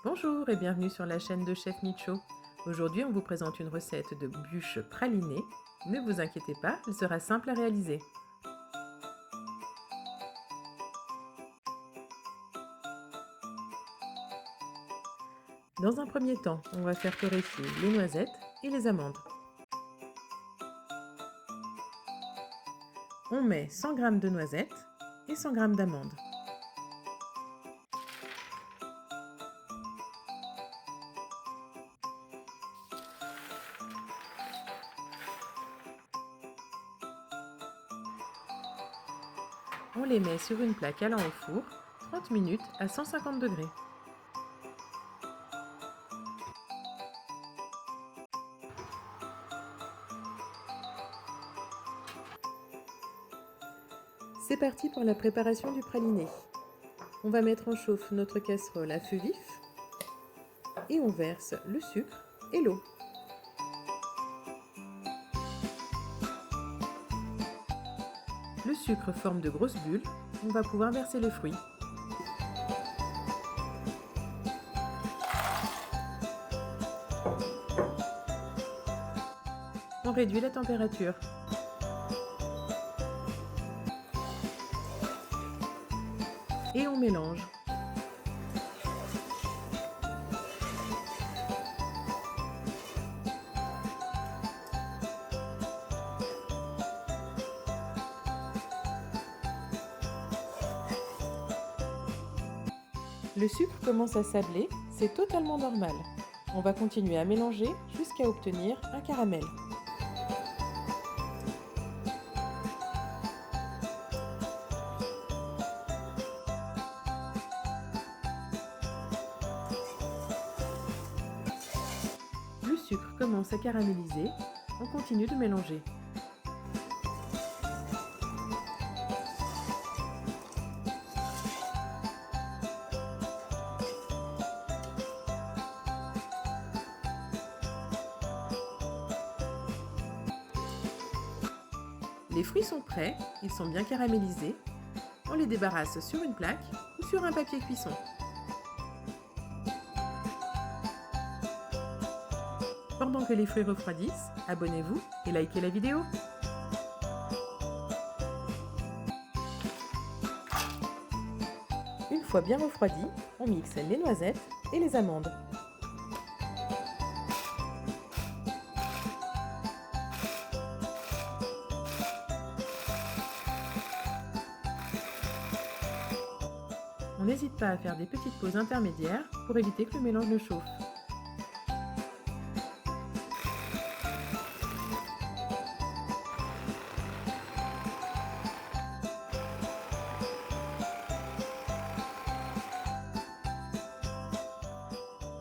Bonjour et bienvenue sur la chaîne de Chef Micho. Aujourd'hui, on vous présente une recette de bûches pralinées. Ne vous inquiétez pas, elle sera simple à réaliser. Dans un premier temps, on va faire torréfier les noisettes et les amandes. On met 100 g de noisettes et 100 g d'amandes. On les met sur une plaque allant au four 30 minutes à 150 degrés. C'est parti pour la préparation du praliné. On va mettre en chauffe notre casserole à feu vif et on verse le sucre et l'eau. Le sucre forme de grosses bulles, on va pouvoir verser les fruits. On réduit la température. Et on mélange. Le sucre commence à sabler, c'est totalement normal. On va continuer à mélanger jusqu'à obtenir un caramel. Le sucre commence à caraméliser, on continue de mélanger. Les fruits sont prêts, ils sont bien caramélisés. On les débarrasse sur une plaque ou sur un papier cuisson. Pendant que les fruits refroidissent, abonnez-vous et likez la vidéo. Une fois bien refroidis, on mixe les noisettes et les amandes. On n'hésite pas à faire des petites pauses intermédiaires pour éviter que le mélange ne chauffe.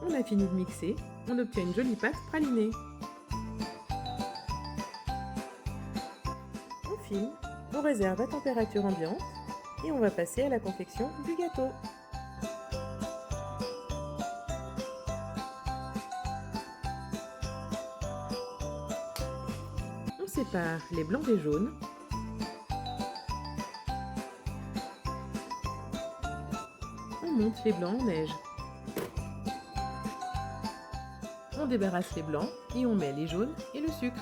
On a fini de mixer, on obtient une jolie pâte pralinée. On filme, on réserve à température ambiante et on va passer à la confection du gâteau. On sépare les blancs des jaunes. On monte les blancs en neige. On débarrasse les blancs et on met les jaunes et le sucre.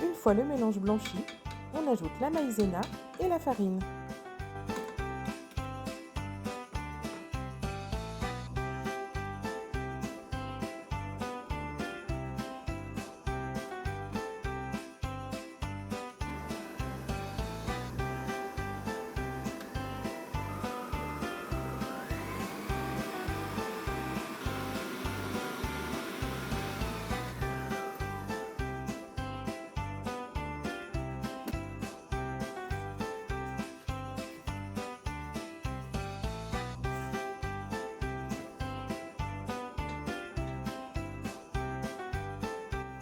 Une fois le mélange blanchi, on ajoute la maïzena et la farine.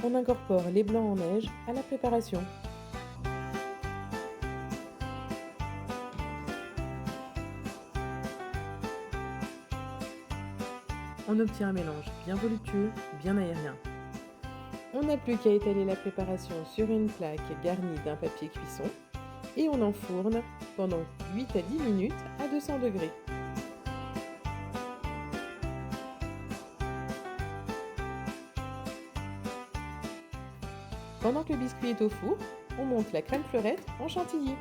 On incorpore les blancs en neige à la préparation. On obtient un mélange bien voluptueux, bien aérien. On n'a plus qu'à étaler la préparation sur une plaque garnie d'un papier cuisson et on enfourne pendant 8 à 10 minutes à 200 degrés. Pendant que le biscuit est au four, on monte la crème fleurette en chantilly.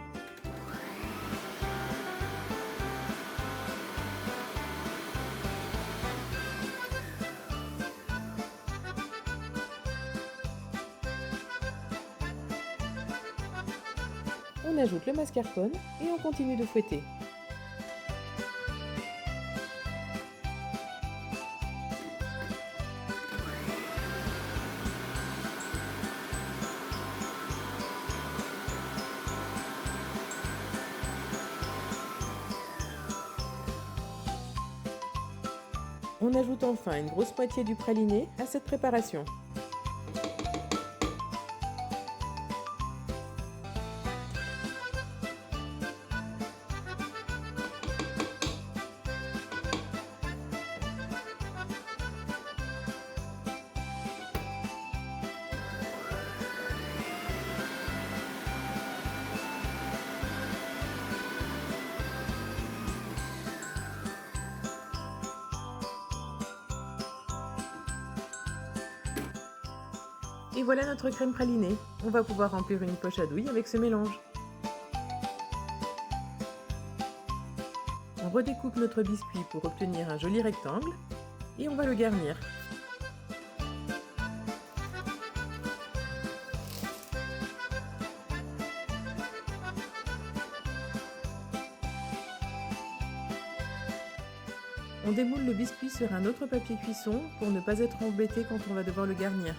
On ajoute le mascarpone et on continue de fouetter. On ajoute enfin une grosse moitié du praliné à cette préparation. Et voilà notre crème pralinée. On va pouvoir remplir une poche à douille avec ce mélange. On redécoupe notre biscuit pour obtenir un joli rectangle et on va le garnir. On démoule le biscuit sur un autre papier cuisson pour ne pas être embêté quand on va devoir le garnir.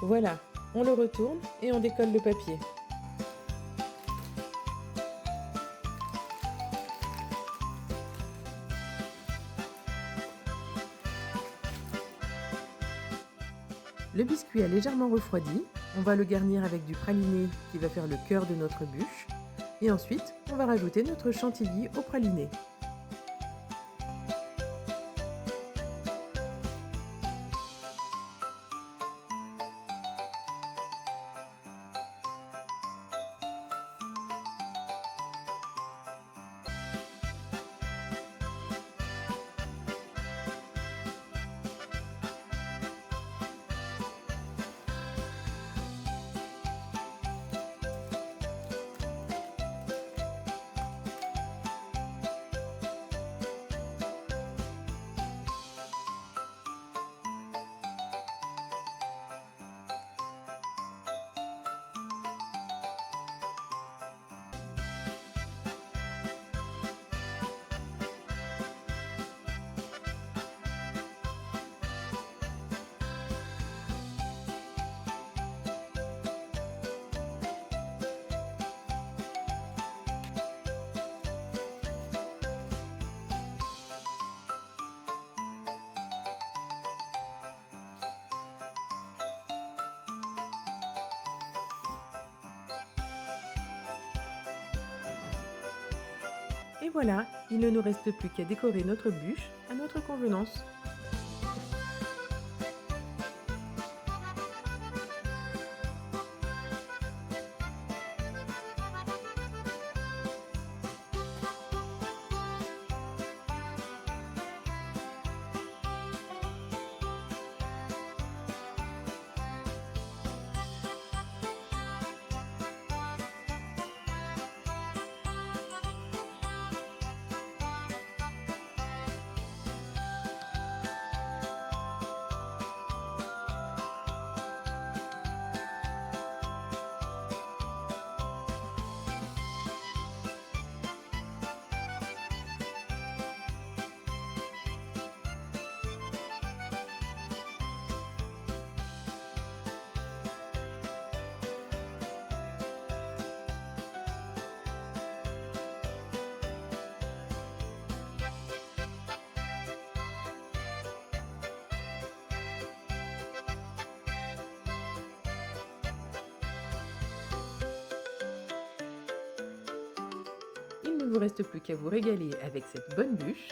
Voilà, on le retourne et on décolle le papier. Le biscuit a légèrement refroidi. On va le garnir avec du praliné qui va faire le cœur de notre bûche. Et ensuite, on va rajouter notre chantilly au praliné. Et voilà, il ne nous reste plus qu'à décorer notre bûche à notre convenance. ne vous reste plus qu'à vous régaler avec cette bonne bûche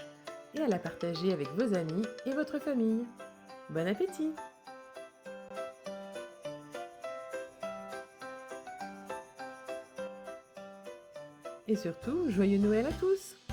et à la partager avec vos amis et votre famille. Bon appétit! Et surtout, joyeux Noël à tous!